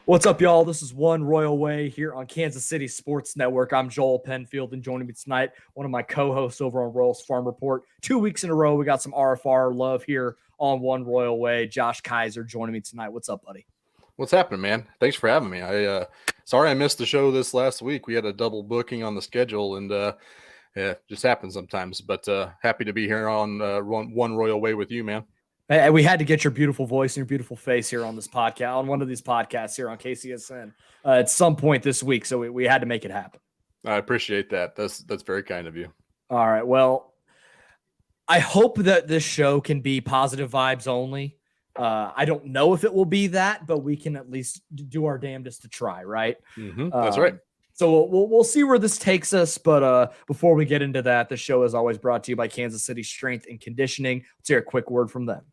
What's up, y'all? This is One Royal Way here on Kansas City Sports Network. I'm Joel Penfield, and joining me tonight, one of my co-hosts over on Royals Farm Report. 2 weeks in a row, we got some RFR love here on One Royal Way. Josh Keiser joining me tonight. What's up, buddy? What's happening, man? Thanks for having me. Sorry I missed the show this last week. We had a double booking on the schedule, and it just happens sometimes. But happy to be here on One Royal Way with you, man. And we had to get your beautiful voice and your beautiful face here on this podcast, on one of these podcasts here on KCSN at some point this week. So we had to make it happen. I appreciate that. That's very kind of you. All right. Well, I hope that this show can be positive vibes only. I don't know if it will be that, but we can at least do our damnedest to try, right? That's right. So we'll see where this takes us. But before we get into that, the show is always brought to you by Kansas City Strength and Conditioning. Let's hear a quick word from them.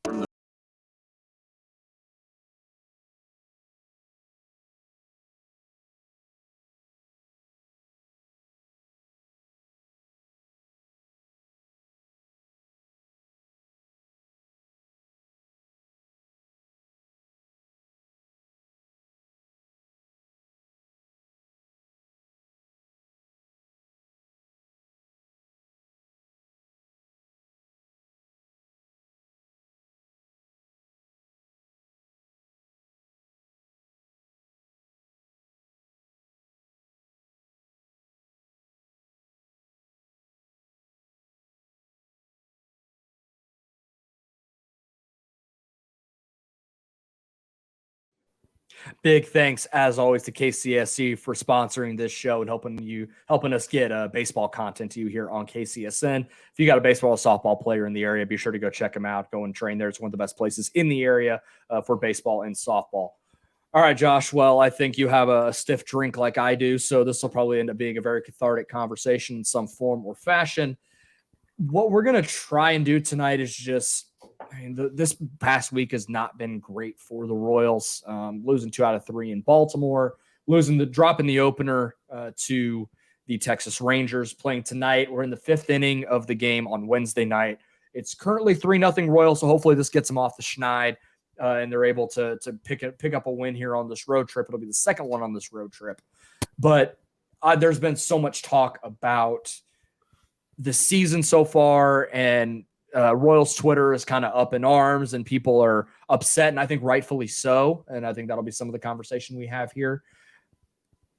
Big thanks, as always, to KCSC for sponsoring this show and helping us get baseball content to you here on KCSN. If you got a baseball or softball player in the area, be sure to go check them out. Go and train there. It's one of the best places in the area for baseball and softball. All right, Josh. Well, I think you have a stiff drink like I do, so this will probably end up being a very cathartic conversation in some form or fashion. What we're going to try and do tonight is this past week has not been great for the Royals. Losing 2 out of 3 in Baltimore, dropping the opener to the Texas Rangers, playing tonight. We're in the 5th inning of the game on Wednesday night. It's currently 3-0 Royals, so hopefully this gets them off the schneid and they're able to pick up a win here on this road trip. It'll be the second one on this road trip. But there's been so much talk about the season so far, and Royals Twitter is kind of up in arms and people are upset, and I think rightfully so. And I think that'll be some of the conversation we have here.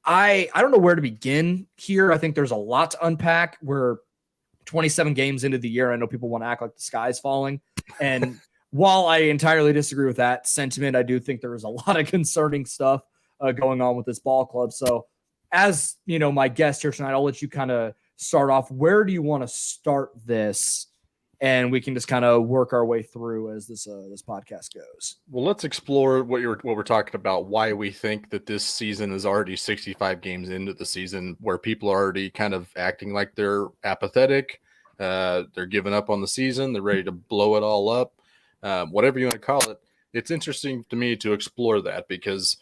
I don't know where to begin here. I think there's a lot to unpack. We're 27 games into the year. I know people want to act like the sky's falling. And while I entirely disagree with that sentiment, I do think there is a lot of concerning stuff going on with this ball club. So as you know, my guest here tonight, I'll let you kind of start off. Where do you want to start this? And we can just kind of work our way through as this podcast goes. Well, let's explore what we're talking about, why we think that this season is already 65 games into the season, where people are already kind of acting like they're apathetic. They're giving up on the season. They're ready to blow it all up. Whatever you want to call it. It's interesting to me to explore that because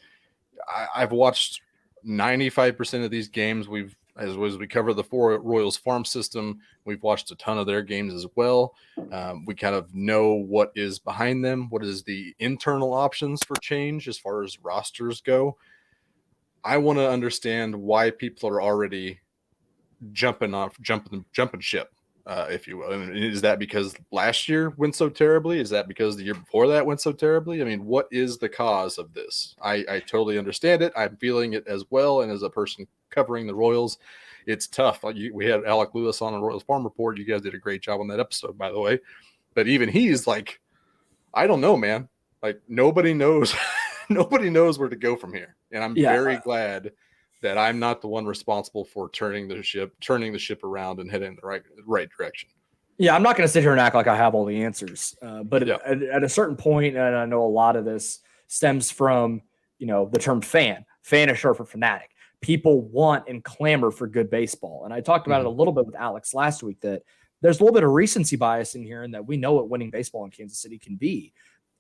I've watched 95% of these games. As we cover the 4 Royals farm system, we've watched a ton of their games as well. We kind of know what is behind them, what is the internal options for change as far as rosters go. I want to understand why people are already jumping ship, if you will. I mean, is that because last year went so terribly? Is that because the year before that went so terribly? I mean, what is the cause of this? I totally understand it. I'm feeling it as well. And as a person covering the Royals, it's tough. We had Alec Lewis on the Royals Farm Report. You guys did a great job on that episode, by the way. But even he's like, I don't know, man. Like nobody knows where to go from here. And I'm very glad that I'm not the one responsible for turning the ship around and heading in the right direction. Yeah, I'm not going to sit here and act like I have all the answers. But at a certain point, and I know a lot of this stems from, the term fan. Fan is short for fanatic. People want and clamor for good baseball. And I talked about it a little bit with Alex last week, that there's a little bit of recency bias in here and that we know what winning baseball in Kansas City can be.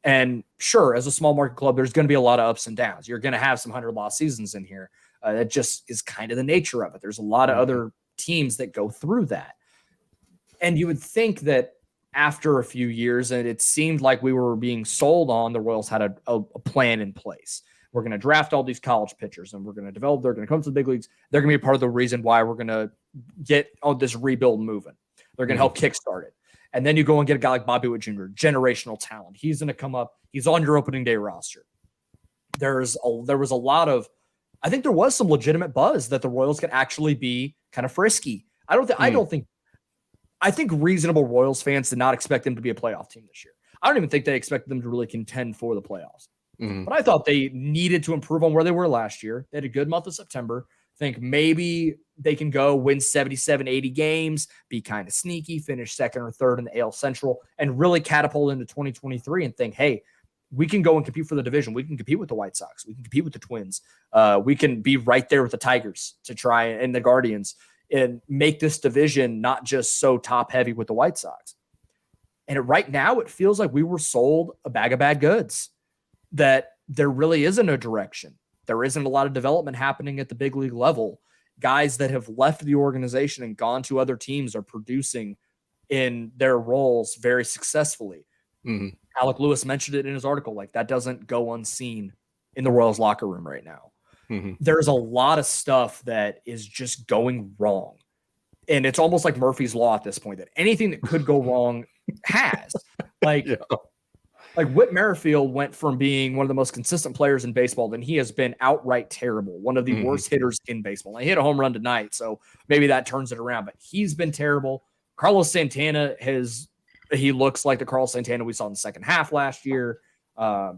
And sure, as a small market club, there's going to be a lot of ups and downs. You're going to have some 100-loss seasons in here. That just is kind of the nature of it. There's a lot of other teams that go through that. And you would think that after a few years, and it seemed like we were being sold on, the Royals had a plan in place. We're going to draft all these college pitchers and we're going to develop. They're going to come to the big leagues. They're going to be part of the reason why we're going to get all this rebuild moving. They're going to help kickstart it. And then you go and get a guy like Bobby Witt Jr., generational talent. He's going to come up. He's on your opening day roster. There was a lot of, I think there was some legitimate buzz that the Royals could actually be kind of frisky. I think reasonable Royals fans did not expect them to be a playoff team this year. I don't even think they expected them to really contend for the playoffs. But I thought they needed to improve on where they were last year. They had a good month of September. Think maybe they can go win 77, 80 games, be kind of sneaky, finish second or third in the AL Central, and really catapult into 2023 and think, hey, we can go and compete for the division. We can compete with the White Sox. We can compete with the Twins. We can be right there with the Tigers to try and the Guardians and make this division not just so top heavy with the White Sox. And right now it feels like we were sold a bag of bad goods, that there really isn't a direction. There isn't a lot of development happening at the big league level. Guys that have left the organization and gone to other teams are producing in their roles very successfully. Alec Lewis mentioned it in his article. Like, that doesn't go unseen in the Royals locker room right now. There's a lot of stuff that is just going wrong. And it's almost like Murphy's Law at this point, that anything that could go wrong has. Like Whit Merrifield went from being one of the most consistent players in baseball, then he has been outright terrible, one of the worst hitters in baseball. He hit a home run tonight, so maybe that turns it around, but he's been terrible. Carlos Santana he looks like the Carlos Santana we saw in the second half last year. Bobby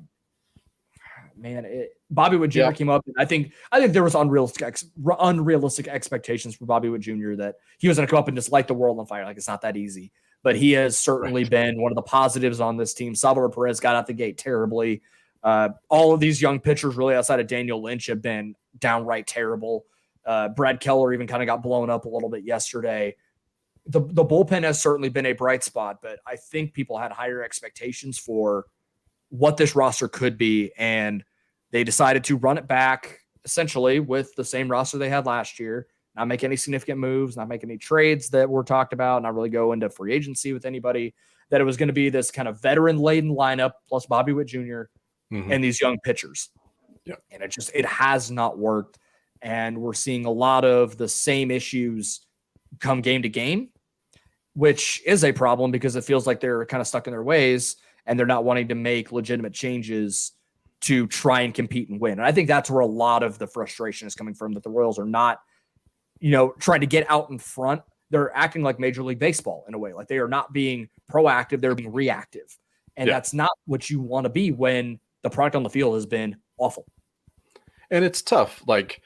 Witt Jr. came up. And I think there was unrealistic expectations for Bobby Witt Jr. that he was going to come up and just light the world on fire. Like, it's not that easy. But he has certainly been one of the positives on this team. Salvador Perez got out the gate terribly. All of these young pitchers, really outside of Daniel Lynch, have been downright terrible. Brad Keller even kind of got blown up a little bit yesterday. The bullpen has certainly been a bright spot, but I think people had higher expectations for what this roster could be, and they decided to run it back essentially with the same roster they had last year. Not make any significant moves, not make any trades that were talked about, not really go into free agency with anybody, that it was going to be this kind of veteran-laden lineup plus Bobby Witt Jr. And these young pitchers. And it has not worked. And we're seeing a lot of the same issues come game to game, which is a problem because it feels like they're kind of stuck in their ways and they're not wanting to make legitimate changes to try and compete and win. And I think that's where a lot of the frustration is coming from, that the Royals are not, trying to get out in front. They're acting like Major League Baseball in a way. Like, they are not being proactive. They're being reactive. And that's not what you want to be when the product on the field has been awful. And it's tough. Like,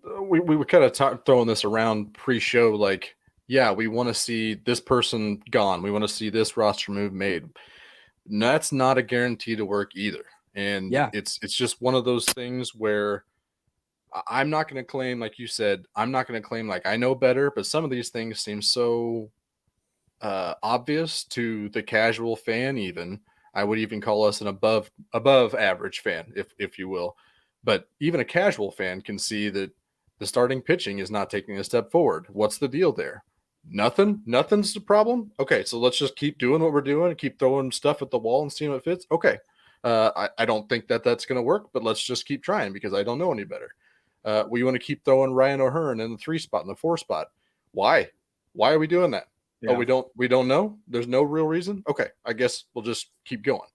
we were kind of throwing this around pre-show. Like, yeah, we want to see this person gone. We want to see this roster move made. And that's not a guarantee to work either. And it's just one of those things where I'm not going to claim, like you said, I'm not going to claim like I know better, but some of these things seem so obvious to the casual fan. Even I would even call us an above average fan, if you will. But even a casual fan can see that the starting pitching is not taking a step forward. What's the deal there? Nothing's the problem. Okay, so let's just keep doing what we're doing and keep throwing stuff at the wall and seeing what fits. Okay, I don't think that's going to work, but let's just keep trying because I don't know any better. We want to keep throwing Ryan O'Hearn in the 3 spot and the 4 spot. Why are we doing that? Oh, we don't know. There's no real reason. Okay, I guess we'll just keep going.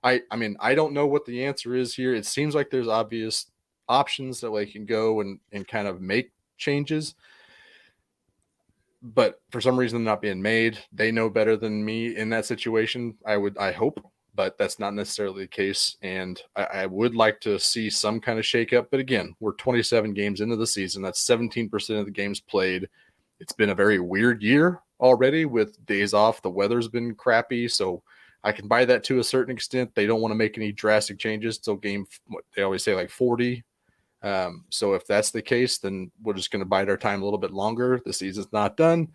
I mean, I don't know what the answer is here. It seems like there's obvious options that we can go and kind of make changes, but for some reason they're not being made. They know better than me in that situation. I hope, but that's not necessarily the case. And I would like to see some kind of shakeup. But again, we're 27 games into the season. That's 17% of the games played. It's been a very weird year already with days off. The weather's been crappy. So I can buy that to a certain extent. They don't want to make any drastic changes till game, what they always say, like 40. So if that's the case, then we're just going to bide our time a little bit longer. The season's not done.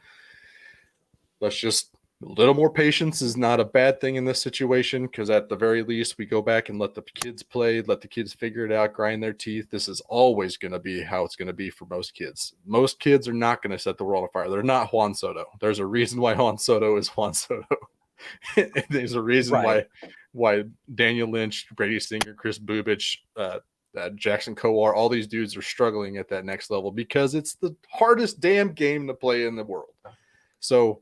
Let's just a little more patience is not a bad thing in this situation, because at the very least we go back and let the kids play, let the kids figure it out, grind their teeth. This is always going to be how it's going to be for most kids. Most kids are not going to set the world on fire. They're not Juan Soto. There's a reason why Juan Soto is Juan Soto. There's a reason why Daniel Lynch, Brady Singer, Chris Bubich, Jackson Kowar, all these dudes are struggling at that next level because it's the hardest damn game to play in the world. So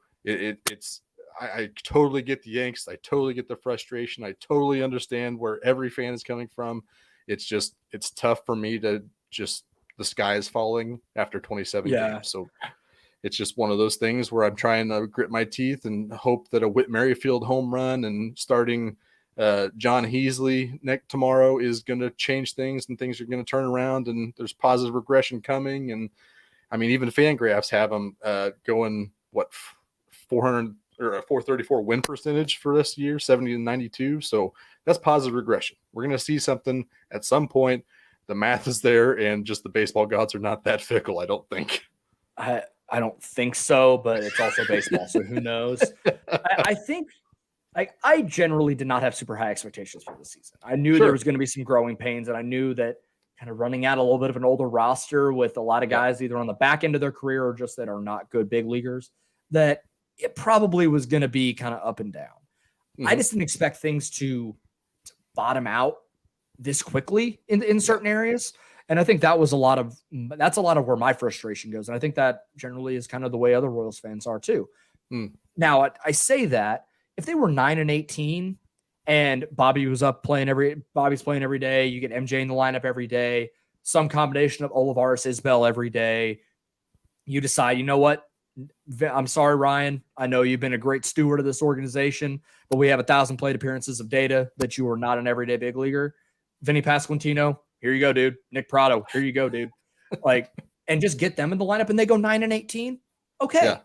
I totally get the angst. I totally get the frustration. I totally understand where every fan is coming from. It's tough for me to just, the sky is falling after 27 games. So it's just one of those things where I'm trying to grit my teeth and hope that a Whit Merrifield home run and starting John Heasley tomorrow is going to change things, and things are going to turn around, and there's positive regression coming. And I mean, even FanGraphs have them going 400 or a 434 win percentage for this year, 70 to 92. So that's positive regression. We're going to see something at some point. The math is there, and just the baseball gods are not that fickle, I don't think. I don't think so, but it's also baseball, so who knows? I think I generally did not have super high expectations for this season. I knew there was going to be some growing pains, and I knew that kind of running out a little bit of an older roster with a lot of guys either on the back end of their career or just that are not good big leaguers, that it probably was going to be kind of up and down. Mm-hmm. I just didn't expect things to bottom out this quickly in certain areas. And I think that's a lot of where my frustration goes. And I think that generally is kind of the way other Royals fans are too. Now I say that if they were 9-18 and Bobby's playing every day, you get MJ in the lineup every day, some combination of Olivares, Isbell every day, you decide, you know what? I'm sorry, Ryan. I know you've been a great steward of this organization, but we have 1,000 plate appearances of data that you are not an everyday big leaguer. Vinny Pasquantino, here you go, dude. Nick Prado, here you go, dude. And just get them in the lineup, and they go 9-18. Okay. Yeah.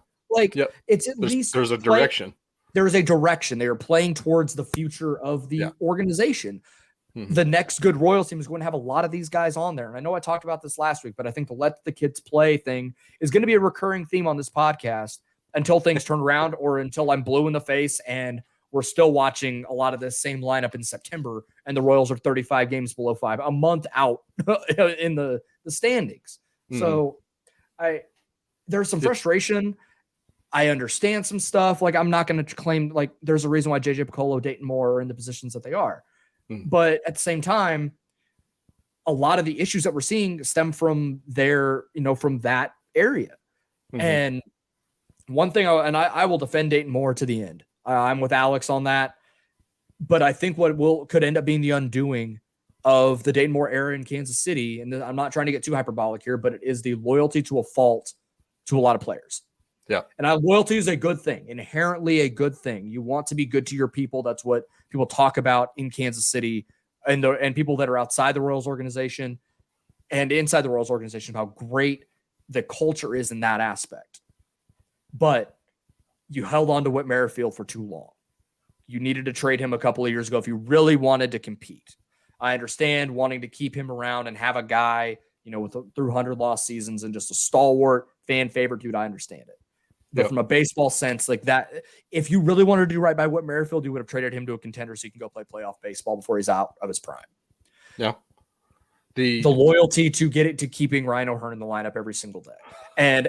It's at least there's a direction. There is a direction. They are playing towards the future of the organization. Mm-hmm. The next good Royals team is going to have a lot of these guys on there. And I know I talked about this last week, but I think the let the kids play thing is going to be a recurring theme on this podcast until things turn around or until I'm blue in the face and we're still watching a lot of this same lineup in September and the Royals are 35 games below 5, a month out in the standings. Mm-hmm. So there's some frustration. I understand some stuff. I'm not going to claim there's a reason why JJ Piccolo, Dayton Moore are in the positions that they are. Mm-hmm. But at the same time, a lot of the issues that we're seeing stem from from that area. Mm-hmm. And one thing, I will defend Dayton Moore to the end. I'm with Alex on that. But I think what could end up being the undoing of the Dayton Moore era in Kansas City, and I'm not trying to get too hyperbolic here, but it is the loyalty to a fault to a lot of players. Yeah. And loyalty is a good thing, inherently a good thing. You want to be good to your people. That's what people talk about in Kansas City and people that are outside the Royals organization and inside the Royals organization, how great the culture is in that aspect. But you held on to Whit Merrifield for too long. You needed to trade him a couple of years ago if you really wanted to compete. I understand wanting to keep him around and have a guy, through 100 lost seasons and just a stalwart fan favorite dude. I understand it. But from a baseball sense, that, if you really wanted to do right by Whit Merrifield, you would have traded him to a contender so you can go play playoff baseball before he's out of his prime. Yeah. The loyalty to keeping Ryan O'Hearn in the lineup every single day. And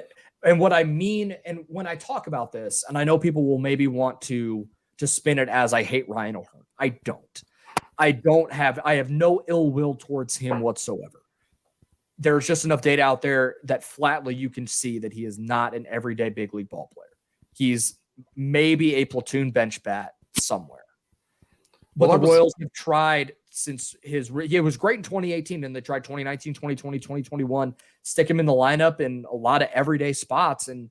what I mean, and when I talk about this, and I know people will maybe want to spin it as I hate Ryan O'Hearn. I don't. I have no ill will towards him whatsoever. There's just enough data out there that flatly you can see that he is not an everyday big league ball player. He's maybe a platoon bench bat somewhere. But the Royals have tried since he was great in 2018, and they tried 2019, 2020, 2021, stick him in the lineup in a lot of everyday spots, and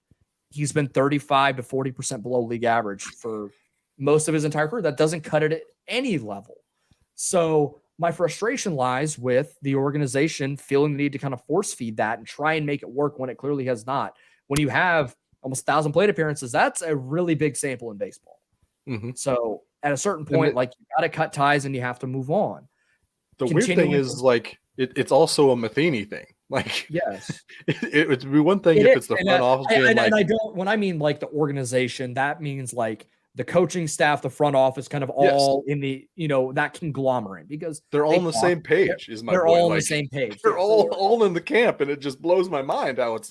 he's been 35 to 40% below league average for most of his entire career. That doesn't cut it at any level. So my frustration lies with the organization feeling the need to kind of force feed that and try and make it work when it clearly has not. When you have almost 1,000 plate appearances, that's a really big sample in baseball. Mm-hmm. So at a certain point, you got to cut ties and you have to move on. The weird thing is it's also a Matheny thing. Yes, it would be one thing if it's the front office. And I don't, when I mean the organization, that means the coaching staff, the front office, kind of all in the, that conglomerate, because they're all on the same page. They're all on the same page. They're all in the camp, and it just blows my mind how it's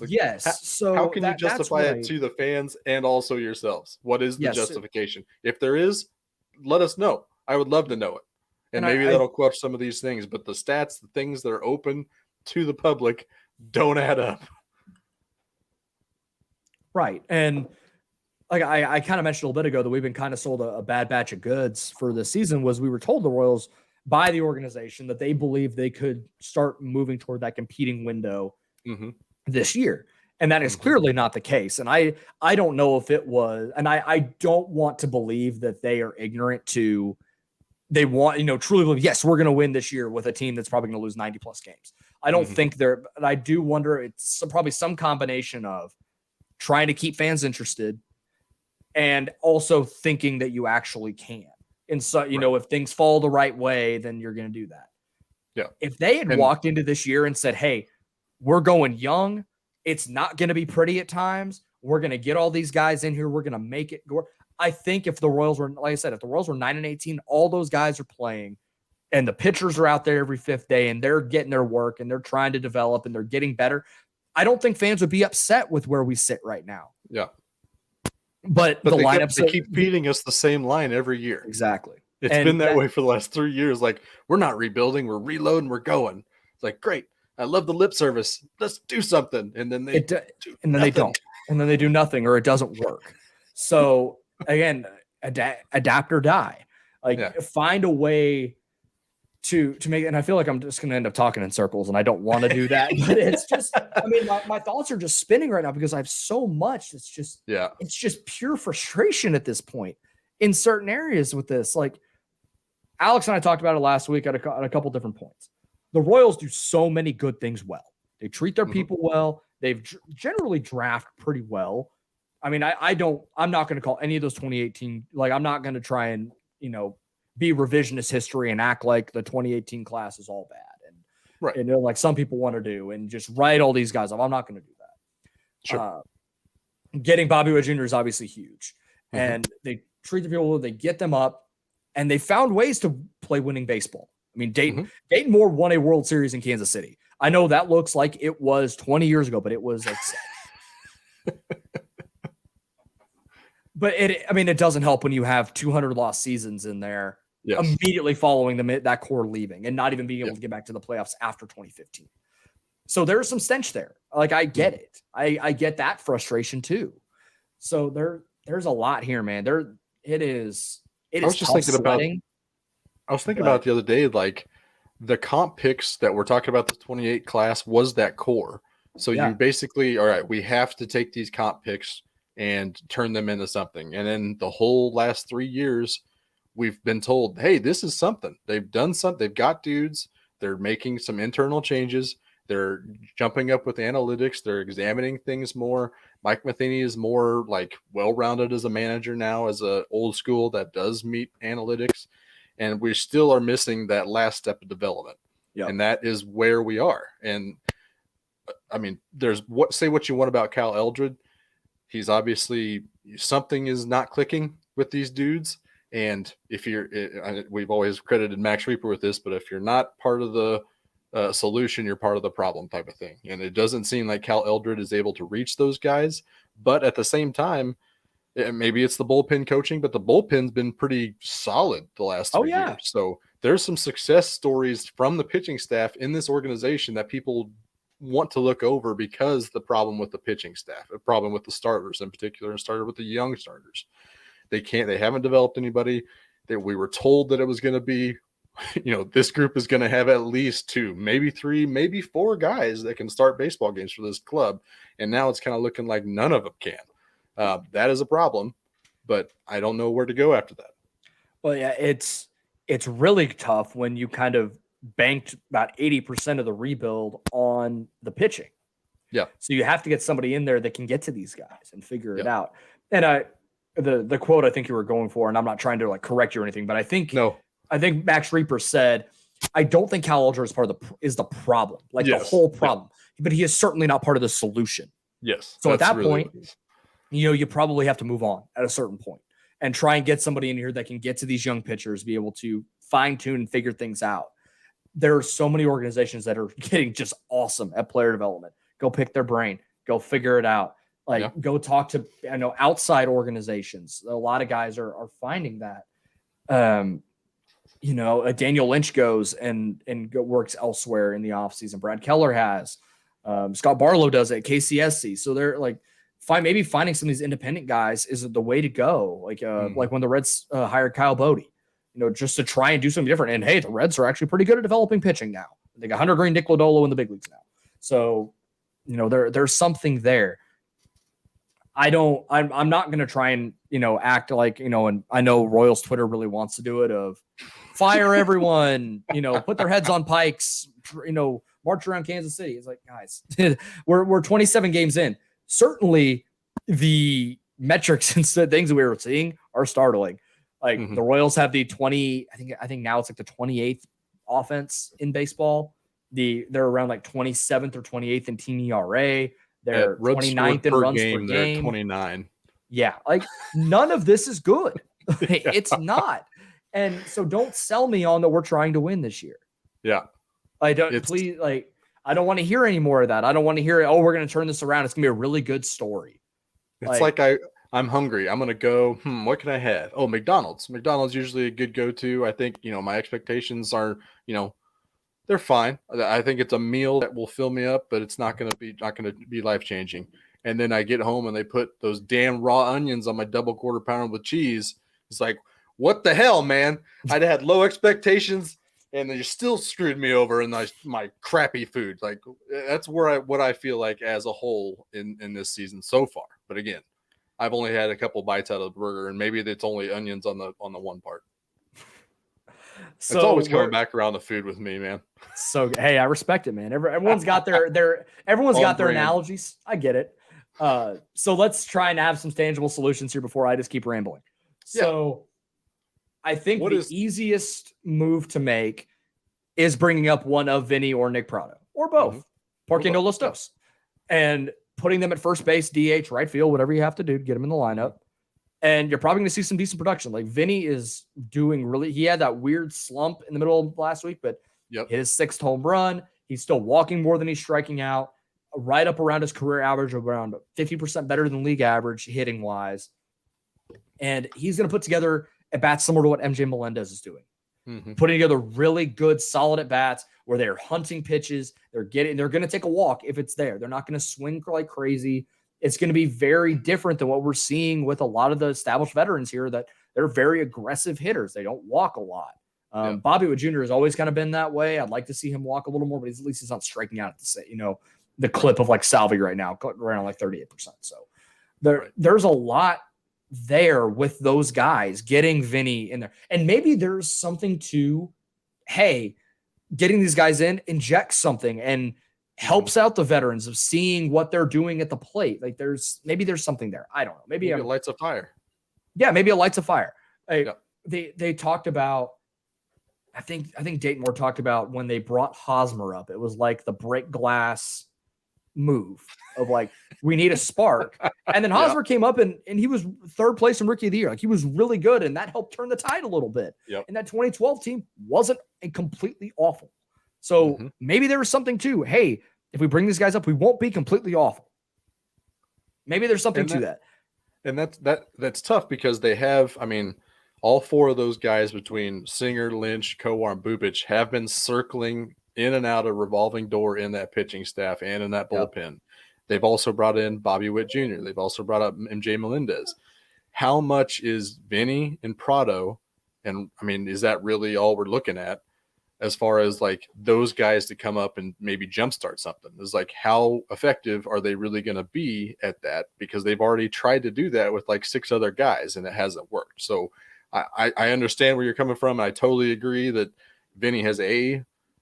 So how can you justify it to the fans and also yourselves? What is the justification? If there is, let us know. I would love to know it. And maybe that'll quench some of these things, but the stats, the things that are open to the public don't add up. Right. And like I kind of mentioned a little bit ago that we've been kind of sold a bad batch of goods for this season. Was we were told the Royals by the organization that they believe they could start moving toward that competing window this year. And that is clearly not the case. And I don't know if it was, and I don't want to believe that they are ignorant to, they want, truly believe, yes, we're going to win this year with a team that's probably going to lose 90 plus games. I don't think they're, but I do wonder, it's probably some combination of trying to keep fans interested and also thinking that you actually can. And so, if things fall the right way, then you're going to do that. Yeah. If they had walked into this year and said, hey, we're going young, it's not going to be pretty at times. We're going to get all these guys in here. We're going to make it go. I think if the Royals were, like I said, if the Royals were 9-18, all those guys are playing and the pitchers are out there every fifth day and they're getting their work and they're trying to develop and they're getting better, I don't think fans would be upset with where we sit right now. Yeah. But the lineups, they keep feeding us the same line every year. Exactly. It's been that way for the last 3 years. Like, we're not rebuilding, we're reloading, we're going. It's like, great. I love the lip service. Let's do something. And then they don't. And then they do nothing, or it doesn't work. So again, adapt or die. Find a way to make, and I feel like I'm just going to end up talking in circles, and I don't want to do that. But it's just, my thoughts are just spinning right now because I have so much that's just, it's just pure frustration at this point in certain areas with this. Like Alex and I talked about it last week at a couple different points. The Royals do so many good things well. They treat their people well. They've generally draft pretty well. I'm not going to call any of those 2018, I'm not going to try and, be revisionist history and act like the 2018 class is all bad. And, like some people want to do and just write all these guys off. I'm not going to do that. Sure. Getting Bobby Witt Jr. is obviously huge. And they treat the people, they get them up, and they found ways to play winning baseball. Dayton Moore won a World Series in Kansas City. I know that looks like it was 20 years ago, but it was like but it doesn't help when you have 200 lost seasons in there immediately following that core leaving and not even being able to get back to the playoffs after 2015. So there's some stench there. Like, I get it. I get that frustration too. So there's a lot here, man. It is I was thinking about it the other day, like the comp picks that we're talking about, the 28 class was that core. So you basically, all right, we have to take these comp picks and turn them into something. And then the whole last 3 years, we've been told, hey, this is something. They've done something. They've got dudes. They're making some internal changes. They're jumping up with analytics. They're examining things more. Mike Matheny is more well-rounded as a manager now, as a old school that does meet analytics. And we still are missing that last step of development. Yep. And that is where we are. And there's say what you want about Cal Eldred. He's obviously, something is not clicking with these dudes. And if we've always credited Max Reaper with this, but if you're not part of the solution, you're part of the problem type of thing. And it doesn't seem like Cal Eldred is able to reach those guys. But at the same time, maybe it's the bullpen coaching, but the bullpen's been pretty solid the last 3 years. So there's some success stories from the pitching staff in this organization that people want to look over, because the problem with the pitching staff, a problem with the starters in particular, and started with the young starters. They haven't developed anybody. We were told that it was going to be, this group is going to have at least 2, maybe 3, maybe 4 guys that can start baseball games for this club. And now it's kind of looking like none of them can. That is a problem, but I don't know where to go after that. Well, yeah, it's really tough when you kind of banked about 80% of the rebuild on the pitching. Yeah. So you have to get somebody in there that can get to these guys and figure it out. And the quote I think you were going for, and I'm not trying to correct you or anything, but I think Max Reaper said, I don't think Cal Eldred is the problem, the whole problem, but he is certainly not part of the solution. Yes. So at that point, you probably have to move on at a certain point and try and get somebody in here that can get to these young pitchers, be able to fine tune and figure things out. There are so many organizations that are getting just awesome at player development. Go pick their brain, go figure it out. Go talk to, outside organizations. A lot of guys are finding that. Daniel Lynch goes and works elsewhere in the offseason. Brad Keller has. Scott Barlow does it at KCSC. So they're like, maybe finding some of these independent guys is the way to go. Like when the Reds hired Kyle Bodie, just to try and do something different. And hey, the Reds are actually pretty good at developing pitching now. They got Hunter Green, Nick Lodolo in the big leagues now. So, there's something there. I'm not going to try and, act like, and I know Royals Twitter really wants to do it of fire everyone, put their heads on pikes, march around Kansas City. It's like, guys, we're 27 games in. Certainly the metrics and things that we were seeing are startling. Like the Royals have the 20, I think now it's like the 28th offense in baseball. They're around like 27th or 28th in team ERA. They're 29th in runs per game. They're 29. Yeah. Like none of this is good. It's not. And so don't sell me on that we're trying to win this year. Yeah. I don't want to hear any more of that. I don't want to hear, we're going to turn this around. It's going to be a really good story. It's like I'm hungry. I'm going to go, what can I have? Oh, McDonald's. McDonald's usually a good go-to. I think, my expectations are, they're fine. I think it's a meal that will fill me up, but it's not going to be life-changing. And then I get home and they put those damn raw onions on my double quarter pounder with cheese. It's like, what the hell, man? I'd had low expectations and they still screwed me over in my crappy food. Like that's what I feel like as a whole in this season so far. But again, I've only had a couple bites out of the burger and maybe it's only onions on the one part. So it's always coming back around the food with me, man. So, hey, I respect it, man. Everyone's got their analogies. I get it. So let's try and have some tangible solutions here before I just keep rambling. So I think easiest move to make is bringing up one of Vinny or Nick Prado or both, Parquendo Lostos, and putting them at first base, DH, right field, whatever you have to do to get them in the lineup. And you're probably going to see some decent production. Like Vinny is doing he had that weird slump in the middle of last week, but hit his 6th home run. He's still walking more than he's striking out, right up around his career average, around 50% better than league average hitting wise. And he's going to put together at bats similar to what MJ Melendez is doing, putting together really good, solid at bats where they're hunting pitches. They're going to take a walk if it's there. They're not going to swing like crazy. It's going to be very different than what we're seeing with a lot of the established veterans here that they're very aggressive hitters. They don't walk a lot. Bobby Witt Jr. has always kind of been that way. I'd like to see him walk a little more, but at least he's not striking out at the clip of like Salvi right now, around like 38%. So there's a lot there with those guys getting Vinny in there. And maybe there's something to, hey, getting these guys in injects something and helps out the veterans of seeing what they're doing at the plate. Like there's something there. I don't know. Maybe it lights a fire. Yeah, maybe it lights a fire. They talked about, I think Dayton Moore talked about when they brought Hosmer up, it was like the break glass move of like, we need a spark. And then Hosmer came up and he was 3rd place in Rookie of the Year. Like he was really good. And that helped turn the tide a little bit. And that 2012 team wasn't completely awful. So maybe there was something to, hey, if we bring these guys up, we won't be completely awful. Maybe there's something to that. And that's tough because they have, all 4 of those guys between Singer, Lynch, Kowar, and Bubic have been circling in and out a revolving door in that pitching staff and in that bullpen. They've also brought in Bobby Witt Jr. They've also brought up MJ Melendez. How much is Vinny and Prado? And is that really all we're looking at? As far as like those guys to come up and maybe jumpstart something is like, how effective are they really going to be at that? Because they've already tried to do that with like 6 other guys and it hasn't worked. So I understand where you're coming from. I totally agree that Vinny has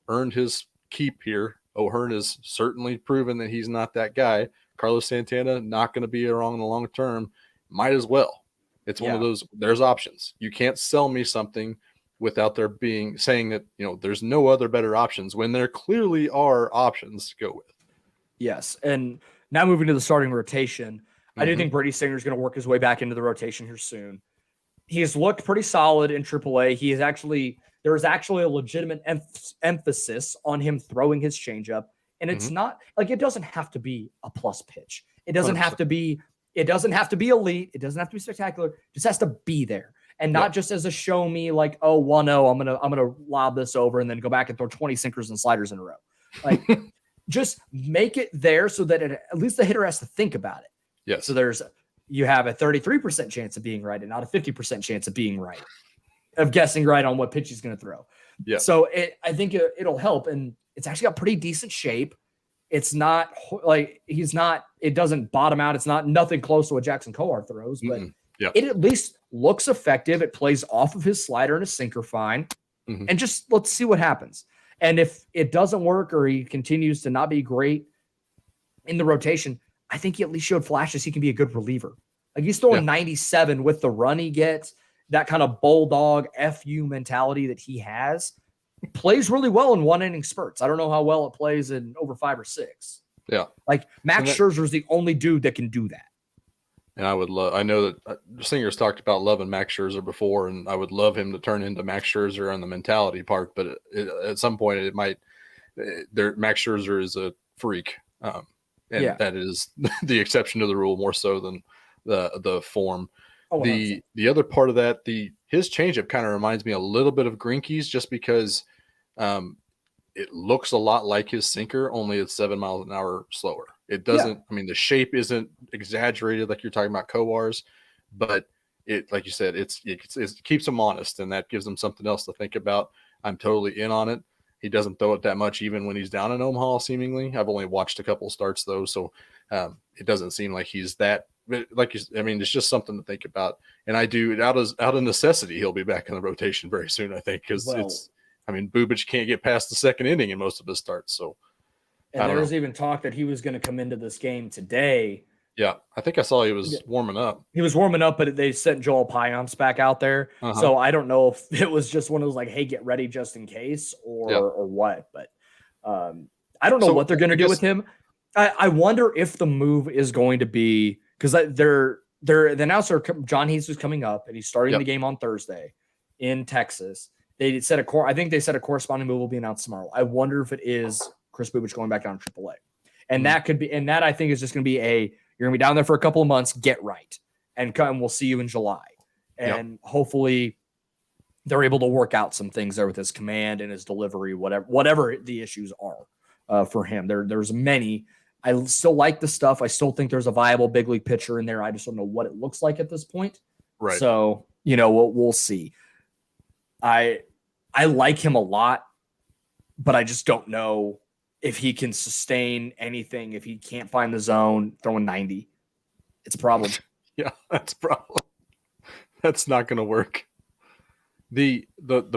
earned his keep here. O'Hearn has certainly proven that he's not that guy. Carlos Santana, not going to be around in the long term. Might as well. It's one of those, there's options. You can't sell me something without there saying that, there's no other better options when there clearly are options to go with. Yes. And now moving to the starting rotation, I do think Brady Singer is going to work his way back into the rotation here soon. He has looked pretty solid in AAA. There's actually a legitimate emphasis on him throwing his changeup. And it's not like, it doesn't have to be a plus pitch. It doesn't 100%. Have to be elite. It doesn't have to be spectacular. It just has to be there. and not just as a show me like, oh, 1-0, I'm gonna lob this over and then go back and throw 20 sinkers and sliders in a row. Like, just make it there so that at least the hitter has to think about it. Yes. So you have a 33% chance of being right and not a 50% chance of being right, of guessing right on what pitch he's going to throw. Yeah. So I think it'll help, and it's actually got pretty decent shape. It's not like it doesn't bottom out. It's nothing close to what Jackson Cohart throws, but it at least looks effective. It plays off of his slider and his sinker fine. And just let's see what happens. And if it doesn't work or he continues to not be great in the rotation, I think he at least showed flashes he can be a good reliever. Like, he's throwing 97 with the run he gets, that kind of bulldog FU mentality that he has. Plays really well in 1 inning spurts. I don't know how well it plays in over 5 or 6. Yeah. Like, Max Scherzer is the only dude that can do that. And I know that Singer's talked about loving Max Scherzer before, and I would love him to turn into Max Scherzer on the mentality part, but at some point it might, Max Scherzer is a freak. And that is the exception to the rule more so than the form. Oh, the other part of that, his changeup kind of reminds me a little bit of Greinke's, just because it looks a lot like his sinker, only it's 7 miles an hour slower. It doesn't. I mean, the shape isn't exaggerated like you're talking about Cowar's, but it, like you said, it keeps him honest, and that gives him something else to think about. I'm totally in on it. He doesn't throw it that much, even when he's down in Omaha, seemingly. I've only watched a couple of starts, though, so it doesn't seem like he's that. Like, I mean, it's just something to think about. And I do, out of necessity, he'll be back in the rotation very soon, I think, because Bubic can't get past the second inning in most of his starts. So, and there was even talk that he was going to come into this game today. Yeah, I think I saw he was warming up. He was warming up, but they sent Joel Payamps back out there. So I don't know if it was just one of those like, hey, get ready just in case or what. But I don't know what they're going to do with him. I wonder if the move is going to be, because the announcer, John Hees, is coming up, and he's starting the game on Thursday in Texas. I think they said a corresponding move will be announced tomorrow. I wonder if it is Chris Bubic going back down to AAA. And that could be, and that I think is just going to be you're going to be down there for a couple of months, get right, and we'll see you in July. And hopefully they're able to work out some things there with his command and his delivery, whatever the issues are for him. There's many. I still like the stuff. I still think there's a viable big league pitcher in there. I just don't know what it looks like at this point. Right. So, we'll see. I like him a lot, but I just don't know if he can sustain anything. If he can't find the zone throwing 90, it's a problem. Yeah, that's a problem. That's not going to work. The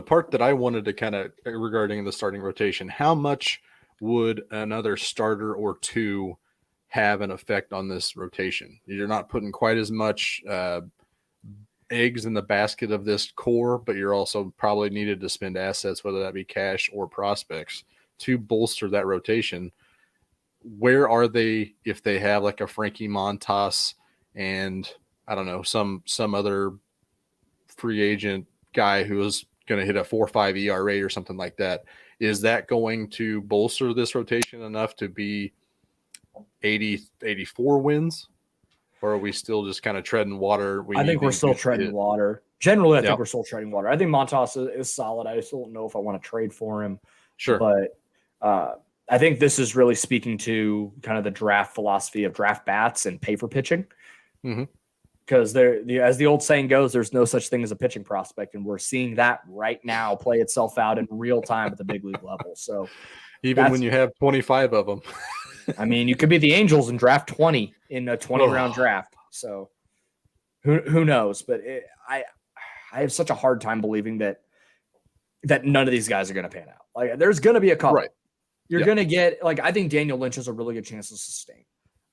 part that I wanted to kind of regarding the starting rotation, how much would another starter or two have an effect on this rotation? You're not putting quite as much eggs in the basket of this core, but you're also probably needed to spend assets, whether that be cash or prospects, to bolster that rotation. Where are they if they have like a Frankie Montas and I don't know, some other free agent guy who is going to hit a 4.5 ERA or something like that? Is that going to bolster this rotation enough to be 84 wins? Or are we still just kind of treading water? I think we're still treading water. Generally, I think we're still treading water. I think Montas is solid. I still don't know if I want to trade for him. Sure. But I think this is really speaking to kind of the draft philosophy of draft bats and pay for pitching. Because as the old saying goes, there's no such thing as a pitching prospect. And we're seeing that right now play itself out in real time at the big league level. So even when you have 25 of them. I mean, you could be the Angels and draft 20 in a 20-round draft. So who knows? But I have such a hard time believing that none of these guys are going to pan out. Like, there's going to be a couple. Right. You're going to get, like, I think Daniel Lynch has a really good chance to sustain.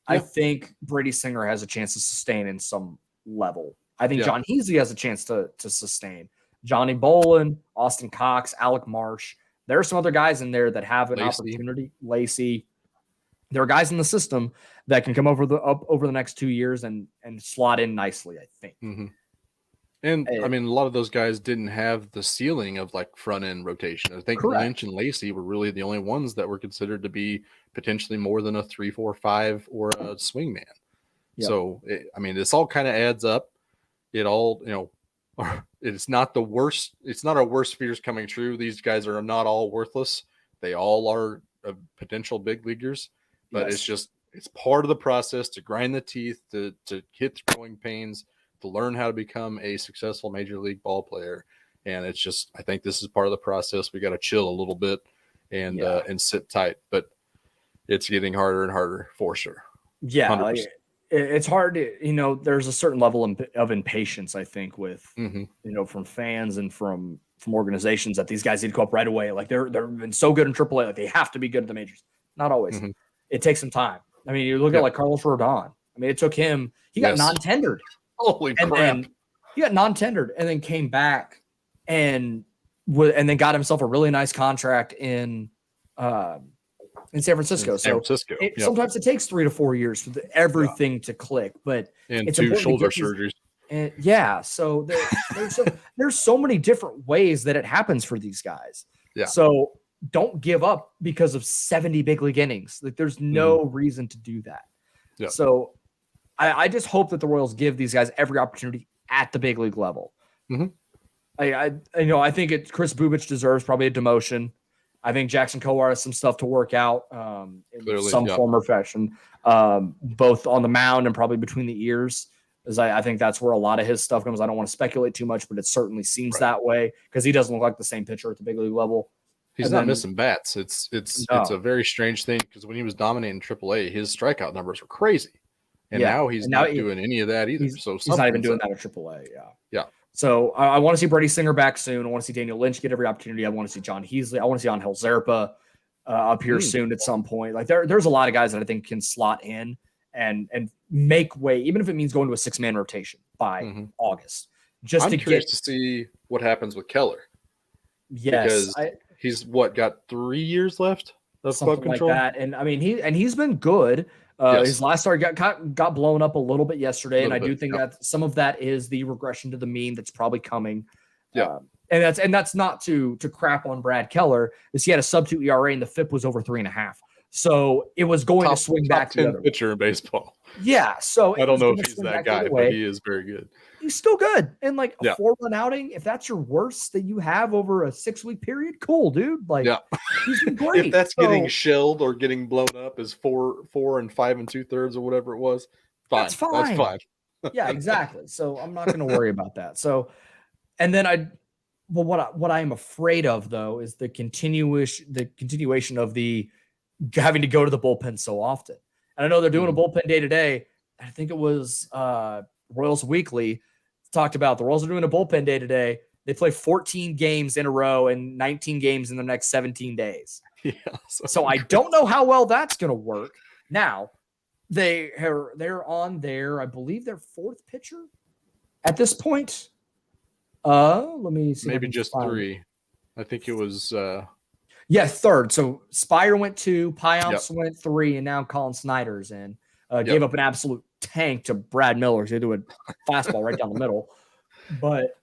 I think Brady Singer has a chance to sustain in some level. I think John Heasley has a chance to sustain. Johnny Bolin, Austin Cox, Alec Marsh. There are some other guys in there that have an opportunity. Lacey. There are guys in the system that can come over the next 2 years and slot in nicely, I think. And I mean, a lot of those guys didn't have the ceiling of like front end rotation. I think Lynch and Lacey were really the only ones that were considered to be potentially more than a 3, 4, 5 or a swing man. So, I mean, this all kind of adds up. It all, it's not the worst. It's not our worst fears coming true. These guys are not all worthless. They all are potential big leaguers, but Yes. it's part of the process to grind the teeth, to hit the growing pains, to learn how to become a successful major league ball player. And it's just, I think this is part of the process. We got to chill a little bit and sit tight, but it's getting harder and harder for sure. Yeah. Like, it's hard to, there's a certain level of impatience, I think, with, from fans and from organizations that these guys need to go up right away. Like they've been so good in AAA, like they have to be good at the majors. Not always. It takes some time. I mean, you look at like Carlos Rodon. I mean, it took him, he got non-tendered. Holy crap. He got non-tendered and then came back and then got himself a really nice contract in San Francisco. Sometimes it takes 3 to 4 years for everything to click, but it's 2 shoulder surgeries. And so there's so many different ways that it happens for these guys. Yeah. So don't give up because of 70 big league innings. Like there's no reason to do that. Yeah. So I just hope that the Royals give these guys every opportunity at the big league level. I think Chris Bubich deserves probably a demotion. I think Jackson Kowar has some stuff to work out in some form or fashion, both on the mound and probably between the ears. As I think that's where a lot of his stuff comes. I don't want to speculate too much, but it certainly seems that way because he doesn't look like the same pitcher at the big league level. He's not missing bats. It's a very strange thing because when he was dominating AAA, his strikeout numbers were crazy, and now he's not doing any of that either. So he's not even doing that at AAA. Yeah. So I want to see Brady Singer back soon. I want to see Daniel Lynch get every opportunity. I want to see John Heasley. I want to see Angel Zerpa up here soon at some point. Like there's a lot of guys that I think can slot in and make way, even if it means going to a 6-man rotation by August. I'm curious to see what happens with Keller. Yes, because he's got 3 years left of club control, like that. And I mean, he's been good. His last start got blown up a little bit yesterday, and I do think that some of that is the regression to the mean that's probably coming. Yeah, and that's not to crap on Brad Keller, is he had a sub-2 ERA and the FIP was over 3.5. So it was going to swing back to the other pitcher in baseball. Yeah, so I don't know if he's that guy, but he is very good. He's still good. And like a 4-run outing, if that's your worst that you have over a 6-week period, cool, dude. Like he's been great. If that's getting shelled or getting blown up as 4 and 5 2/3 or whatever it was, fine. That's fine. Yeah, exactly. So I'm not going to worry about that. So, and then what I am afraid of though is the continuation of the having to go to the bullpen so often. And I know they're doing a bullpen day to day. I think it was Royals Weekly talked about the Royals are doing a bullpen day to day. They play 14 games in a row and 19 games in the next 17 days. Yeah, so I don't know how well that's going to work. Now they're on their, I believe their 4th pitcher at this point. Let me see. Maybe just 3. I think it was. 3rd. So Spire went 2, Payamps went 3, and now Colin Snyder's in. Gave up an absolute tank to Brad Miller. They do a fastball right down the middle. But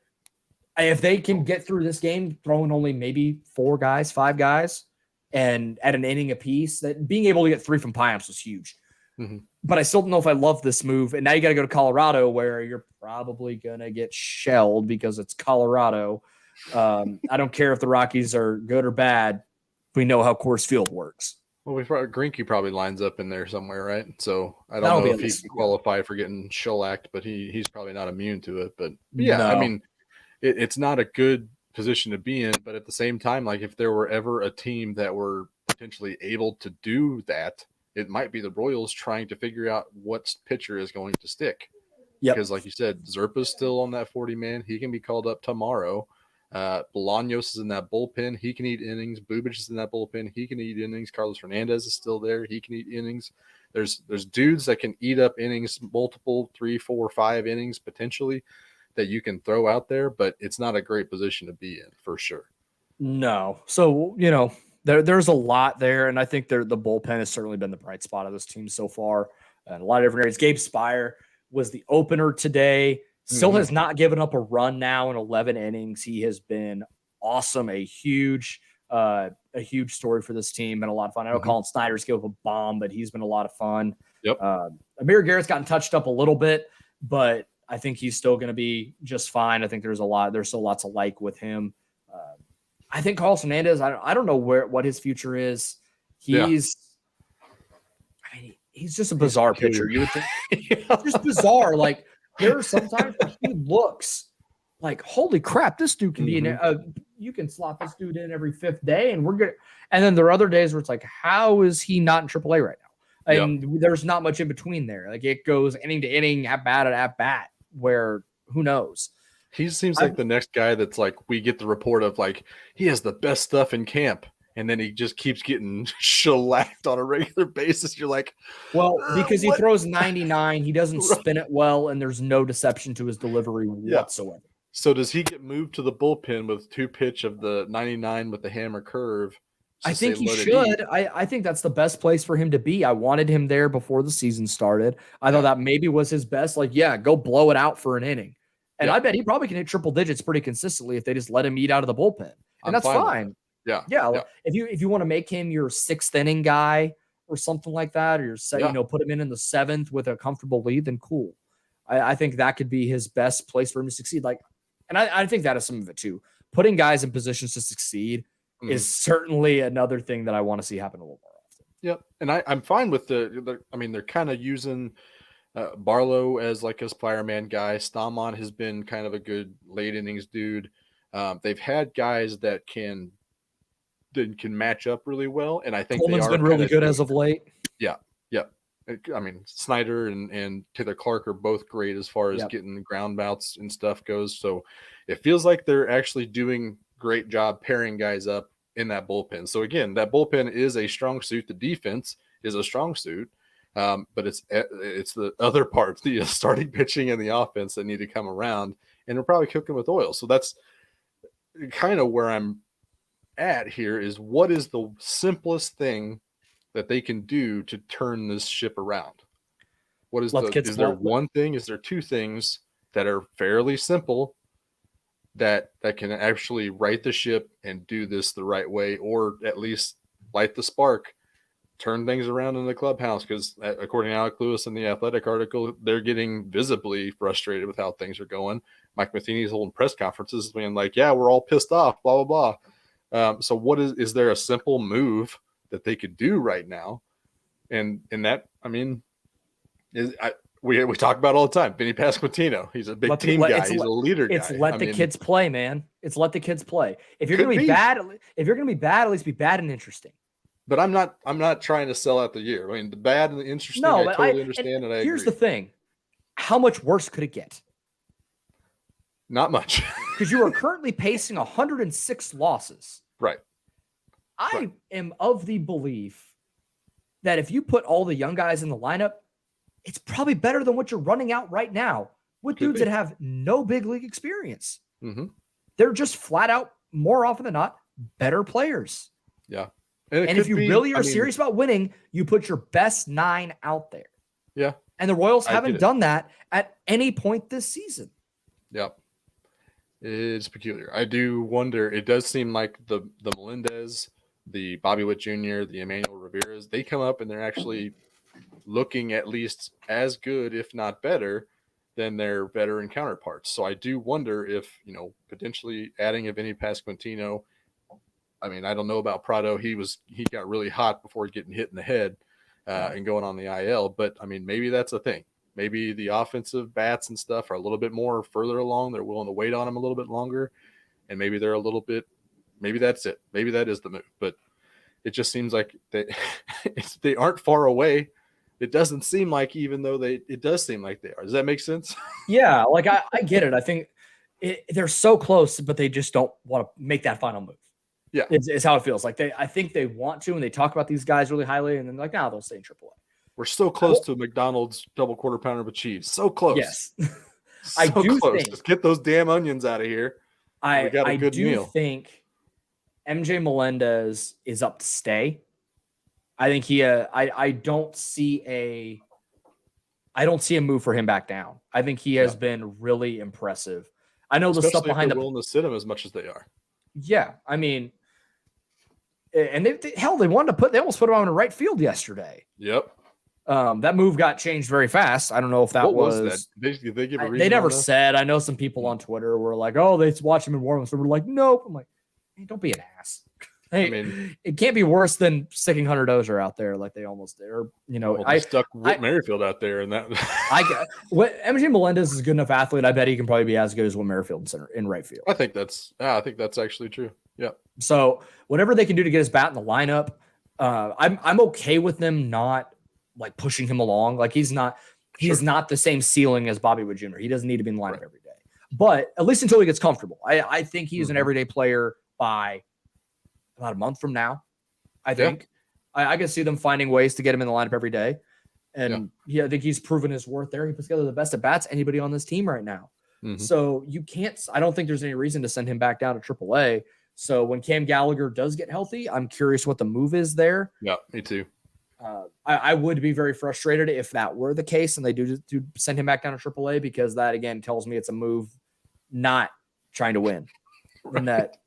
if they can get through this game, throwing only maybe 4 guys, 5 guys, and at an inning apiece, that being able to get 3 from Payamps was huge. But I still don't know if I love this move. And now you got to go to Colorado, where you're probably going to get shelled because it's Colorado. I don't care if the Rockies are good or bad. We know how Coors Field works. Well, Greinke probably lines up in there somewhere, right? So I don't know if he can qualify for getting shellacked, but he's probably not immune to it. But I mean, it's not a good position to be in. But at the same time, like if there were ever a team that were potentially able to do that, it might be the Royals trying to figure out what pitcher is going to stick. Because like you said, Zerpa's still on that 40-man. He can be called up tomorrow. Bolaños is in that bullpen. He can eat innings. Bubich is in that bullpen. He can eat innings. Carlos Hernandez is still there. He can eat innings. There's dudes that can eat up innings, multiple 3, 4, 5 innings potentially that you can throw out there, but it's not a great position to be in for sure. No. So, there's a lot there, and I think the bullpen has certainly been the bright spot of this team so far. And a lot of different areas. Gabe Spire was the opener today. Still has not given up a run now in 11 innings. He has been awesome. A huge story for this team and a lot of fun. I know Colin Snyder's gave up a bomb, but he's been a lot of fun. Yep. Amir Garrett's gotten touched up a little bit, but I think he's still going to be just fine. I think there's still lots of like with him. I think Carlos Hernandez, I don't know what his future is. He's just a bizarre pitcher. You would think it's just bizarre. Like there are sometimes where he looks like, holy crap, this dude can be you can slot this dude in every fifth day and we're good. And then there are other days where it's like, how is he not in AAA right now? And there's not much in between there. Like it goes inning to inning, at bat, where who knows? He seems like the next guy that's like, we get the report of like, he has the best stuff in camp. And then he just keeps getting shellacked on a regular basis. You're like, well, because he throws 99, he doesn't spin it well, and there's no deception to his delivery whatsoever. So does he get moved to the bullpen with 2 pitch of the 99 with the hammer curve? I think he should. I think that's the best place for him to be. I wanted him there before the season started. I thought that maybe was his best. Like, go blow it out for an inning. And I bet he probably can hit triple digits pretty consistently if they just let him eat out of the bullpen. And that's fine. Yeah. If you want to make him your 6th inning guy or something like that, or you're put him in the 7th with a comfortable lead, then cool. I think that could be his best place for him to succeed. Like, and I think that is some of it too. Putting guys in positions to succeed is certainly another thing that I want to see happen a little more often. Yep. And I'm fine with they're kind of using Barlow as like his fireman guy. Stamon has been kind of a good late innings dude. They've had guys that can match up really well, and I think Coleman's been really good as of late. Yeah. I mean, Snyder and Taylor Clark are both great as far as getting ground bouts and stuff goes. So it feels like they're actually doing great job pairing guys up in that bullpen. So again, that bullpen is a strong suit. The defense is a strong suit. But it's the other parts, the starting pitching and the offense that need to come around, and they're probably cooking with oil. So that's kind of where I'm at here is what is the simplest thing that they can do to turn this ship around? Is there one thing? Is there 2 things that are fairly simple that can actually right the ship and do this the right way, or at least light the spark, turn things around in the clubhouse? Because according to Alec Lewis in the Athletic article, they're getting visibly frustrated with how things are going. Mike Matheny's holding press conferences being like, we're all pissed off, blah, blah, blah. So what is there a simple move that they could do right now? And that, I mean, we talk about all the time. Vinny Pasquantino, he's a big team guy. He's a leader guy. It's let the kids play, man. It's let the kids play. If you're going to be bad, at least be bad and interesting. But I'm not trying to sell out the year. I mean, the bad and the interesting, I totally understand. And here's the thing. How much worse could it get? Not much. Because you are currently pacing 106 losses. Right. I am of the belief that if you put all the young guys in the lineup, it's probably better than what you're running out right now with dudes that have no big league experience. Mm-hmm. They're just flat out, more often than not, better players. Yeah. And if you really are serious about winning, you put your best 9 out there. Yeah. And the Royals haven't done that at any point this season. Yep. It's peculiar. I do wonder, it does seem like the Melendez, the Bobby Witt Jr., the Emmanuel Rivera's, they come up and they're actually looking at least as good, if not better, than their veteran counterparts. So I do wonder if, potentially adding a Vinny Pasquantino, I mean, I don't know about Prado. He got really hot before getting hit in the head and going on the IL. But, I mean, maybe that's a thing. Maybe the offensive bats and stuff are a little bit more further along. They're willing to wait on them a little bit longer. And maybe they're a little bit – maybe that's it. Maybe that is the move. But it just seems like they aren't far away. It doesn't seem like, even though it does seem like they are. Does that make sense? Yeah, like I get it. I think they're so close, but they just don't want to make that final move. Yeah, it's how it feels. Like I think they want to, and they talk about these guys really highly, and then like, now they'll stay in AAA. We're so close to McDonald's double quarter pounder with cheese. So close. Yes, I do think. Just get those damn onions out of here. We got a good meal. the willing to sit him as much as they are. Yeah, I mean, and they wanted to they almost put him on in right field yesterday. Yep. That move got changed very fast. I don't know if that what was that? Did they give a reason? They never said. I know some people on Twitter were like, "Oh, they watch him in warm-ups." So we're like, "Nope." I'm like, "Hey, don't be an ass." Hey, I mean, it can't be worse than sticking Hunter Dozier out there like they almost did. Or I stuck Whit Merrifield out there, and that MJ Melendez is a good enough athlete. I bet he can probably be as good as Whit Merrifield in right field. I think that's actually true. Yeah. So whatever they can do to get his bat in the lineup, I'm okay with them not like pushing him along. Like he's not the same ceiling as Bobby Wood Jr. He doesn't need to be in the lineup every day, but at least until he gets comfortable. I think he's an everyday player by about a month from now. I think I can see them finding ways to get him in the lineup every day. And I think he's proven his worth there. He puts together the best at bats anybody on this team right now. So I don't think there's any reason to send him back down to AAA. So when Cam Gallagher does get healthy, I'm curious what the move is there. Yeah, me too. I would be very frustrated if that were the case and they do send him back down to AAA, because that again tells me it's a move not trying to win. Right. And that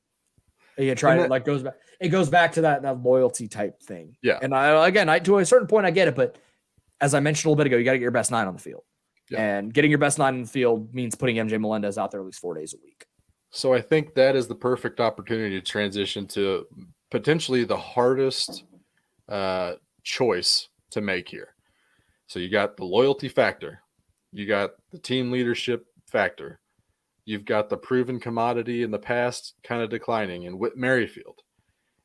it goes back to that loyalty type thing. Yeah. And to a certain point I get it, but as I mentioned a little bit ago, you got to get your best 9 on the field. Yeah. And getting your best 9 on the field means putting MJ Melendez out there at least 4 days a week. So I think that is the perfect opportunity to transition to potentially the hardest choice to make here. So you got the loyalty factor, you got the team leadership factor, you've got the proven commodity in the past kind of declining in Whit Merrifield.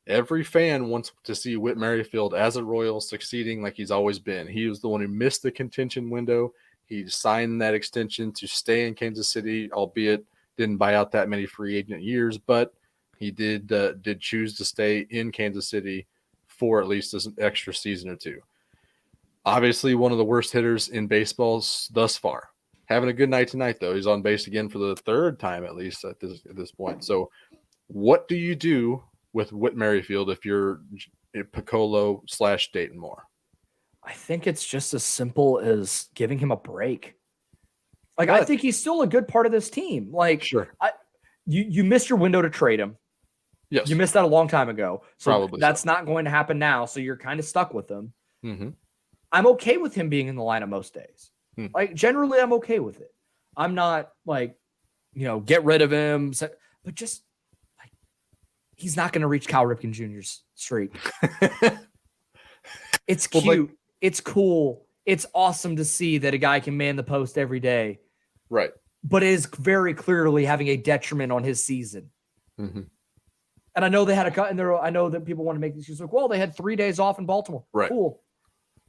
Every fan wants to see Whit Merrifield as a Royal succeeding like he's always been. He was the one who missed the contention window. He signed that extension to stay in Kansas City, albeit didn't buy out that many free agent years, but he did choose to stay in Kansas City for at least an extra season or two. Obviously, one of the worst hitters in baseball thus far. Having a good night tonight, though. He's on base again for the 3rd time, at least at this point. So what do you do with Whit Merrifield if you're Piccolo / Dayton Moore? I think it's just as simple as giving him a break. Like, I think he's still a good part of this team. Like, sure. You missed your window to trade him. Yes. You missed that a long time ago. So probably that's not going to happen now. So you're kind of stuck with him. Mm-hmm. I'm okay with him being in the lineup most days. Like, generally, I'm okay with it. I'm not like, get rid of him. But just, like, he's not going to reach Cal Ripken Jr.'s streak. It's cute. It's cool. It's awesome to see that a guy can man the post every day. Right. But it is very clearly having a detriment on his season. Mm-hmm. And I know they had a cut, and I know that people want to make these excuses like, well, they had 3 days off in Baltimore. Right. Cool.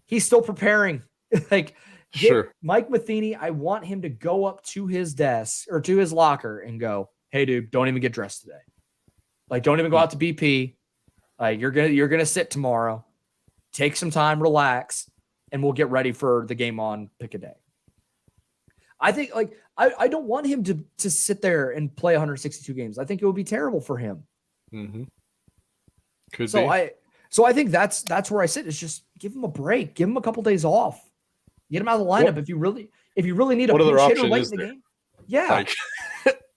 He's still preparing. Like, sure. Mike Matheny, I want him to go up to his desk or to his locker and go, hey, dude, don't even get dressed today. Like, don't even go out to BP. Like, you're gonna sit tomorrow, take some time, relax, and we'll get ready for the game on pick a day. I think, like, I don't want him to sit there and play 162 games. I think it would be terrible for him. Mm-hmm. So I think that's where I sit, is just give him a break, give him a couple days off, get him out of the lineup if you really need a pinch hitter late in the game. Yeah, like,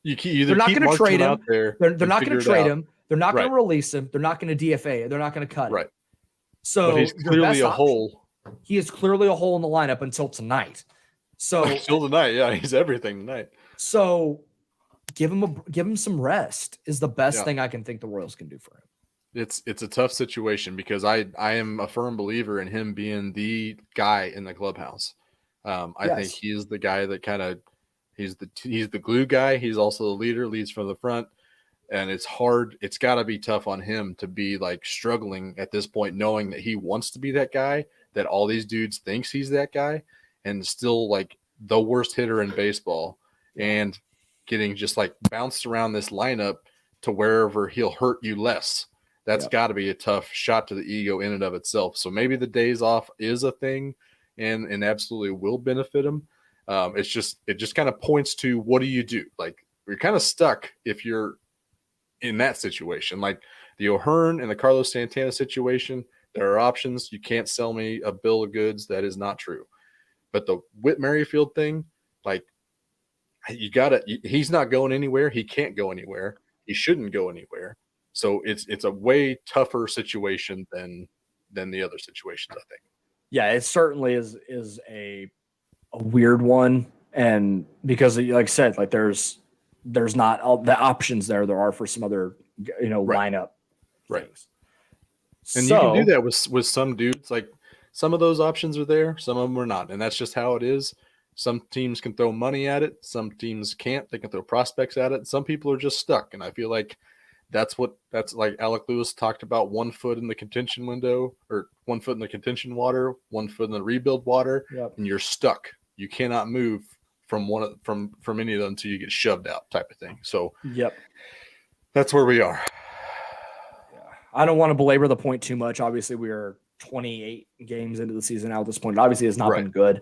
they're not going to trade him. They're not going to trade him. They're not going to release him. They're not going to DFA. They're not going to cut him. Right. So but he's clearly a hole. He is clearly a hole in the lineup until tonight. So until tonight, yeah, he's everything tonight. So give him some rest is the best thing I can think the Royals can do for him. It's a tough situation because I am a firm believer in him being the guy in the clubhouse. I think he is the guy that he's the glue guy. He's also the leader, leads from the front. And it's hard. It's got to be tough on him to be like struggling at this point, knowing that he wants to be that guy, that all these dudes thinks he's that guy, and still like the worst hitter in baseball and getting just like bounced around this lineup to wherever he'll hurt you less. That's got to be a tough shot to the ego in and of itself. So maybe the days off is a thing and absolutely will benefit him. It just kind of points to, what do you do? Like, you're kind of stuck if you're in that situation. Like the O'Hearn and the Carlos Santana situation, there are options. You can't sell me a bill of goods. That is not true. But the Whit Merrifield thing, like, he's not going anywhere. He can't go anywhere. He shouldn't go anywhere. So it's a way tougher situation than the other situations, I think. Yeah, it certainly is a weird one, and because like I said, like there's not all the options there are for some other lineup things. And you can do that with some dudes. Like some of those options are there, some of them are not, and that's just how it is. Some teams can throw money at it, some teams can't. They can throw prospects at it. Some people are just stuck, and I feel like that's like Alec Lewis talked about, 1 foot in the contention window, or 1 foot in the contention water, 1 foot in the rebuild water, and you're stuck. You cannot move from any of them until you get shoved out, type of thing. So that's where we are. Yeah. I don't want to belabor the point too much. Obviously, we are 28 games into the season now at this point. Obviously, it's not been good.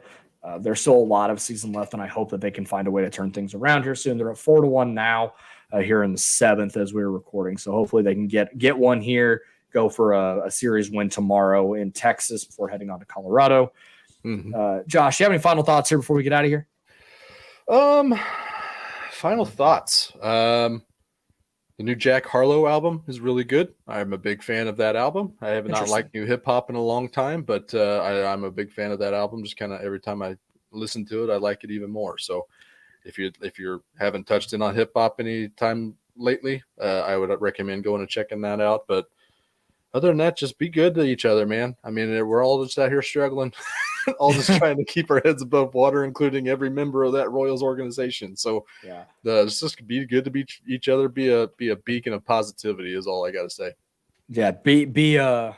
There's still a lot of season left, and I hope that they can find a way to turn things around here soon. They're at 4-1 now. Here in the 7th as we were recording. So hopefully they can get one here, go for a series win tomorrow in Texas before heading on to Colorado. Josh, you have any final thoughts here before we get out of here? Final thoughts. The new Jack Harlow album is really good. I'm a big fan of that album. I have not liked new hip hop in a long time, but I'm a big fan of that album. Just kind of every time I listen to it, I like it even more. So if you haven't touched in on hip hop any time lately, I would recommend going and checking that out. But other than that, just be good to each other, man. I mean, we're all just out here struggling, all just trying to keep our heads above water, including every member of that Royals organization. So it's just be good to be each other, be a beacon of positivity is all I got to say. Yeah. Be God,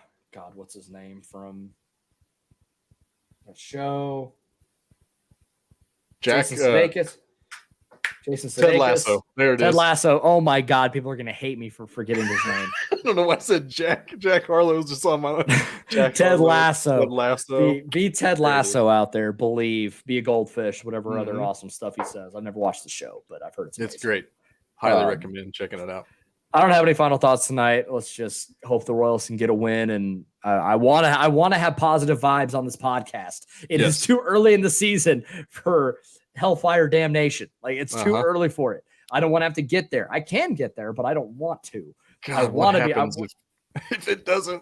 what's his name from that show? Jason Sudeikis. Ted Lasso. There it is. Ted Lasso. Oh my God, people are gonna hate me for forgetting his name. I don't know why I said Jack Harlow was just on my Ted Lasso. Ted Lasso. Be Ted Lasso out there. Believe. Be a goldfish. Whatever other awesome stuff he says. I've never watched the show, but I've heard it's amazing. It's great. Highly recommend checking it out. I don't have any final thoughts tonight. Let's just hope the Royals can get a win, and I want to have positive vibes on this podcast. It is too early in the season for Hellfire Damnation. Like it's too early for it. I don't want to have to get there. I can get there, but I don't want to. God, I want to be.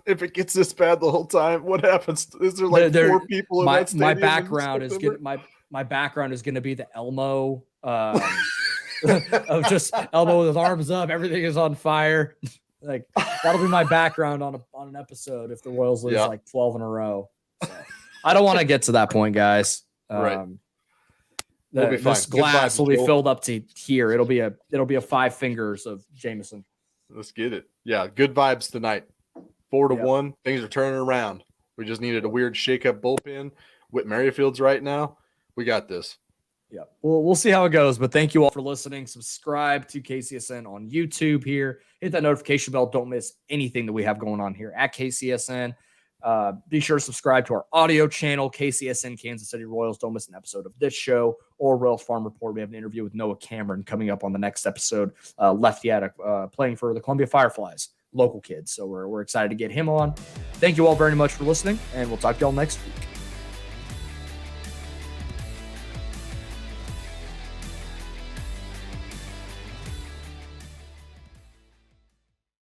If it gets this bad the whole time, what happens? Is there like 4 people in that stadium? My background is good. My background is going to be the Elmo. Of just Elmo with his arms up, everything is on fire. Like that'll be my background on an episode if the Royals lose like 12 in a row. So, I don't want to get to that point, guys. Right. We'll be fine. This glass will be filled up to here. It'll be a 5 fingers of Jameson. Let's get it. Yeah, good vibes tonight. 4-1. Things are turning around. We just needed a weird shake-up bullpen. Whit Merrifield's right now. We got this. Yeah, we'll see how it goes. But thank you all for listening. Subscribe to KCSN on YouTube here. Hit that notification bell. Don't miss anything that we have going on here at KCSN. Be sure to subscribe to our audio channel, KCSN Kansas City Royals. Don't miss an episode of this show or Royals Farm Report. We have an interview with Noah Cameron coming up on the next episode. Lefty Attic playing for the Columbia Fireflies, local kids. So we're excited to get him on. Thank you all very much for listening, and we'll talk to y'all next week.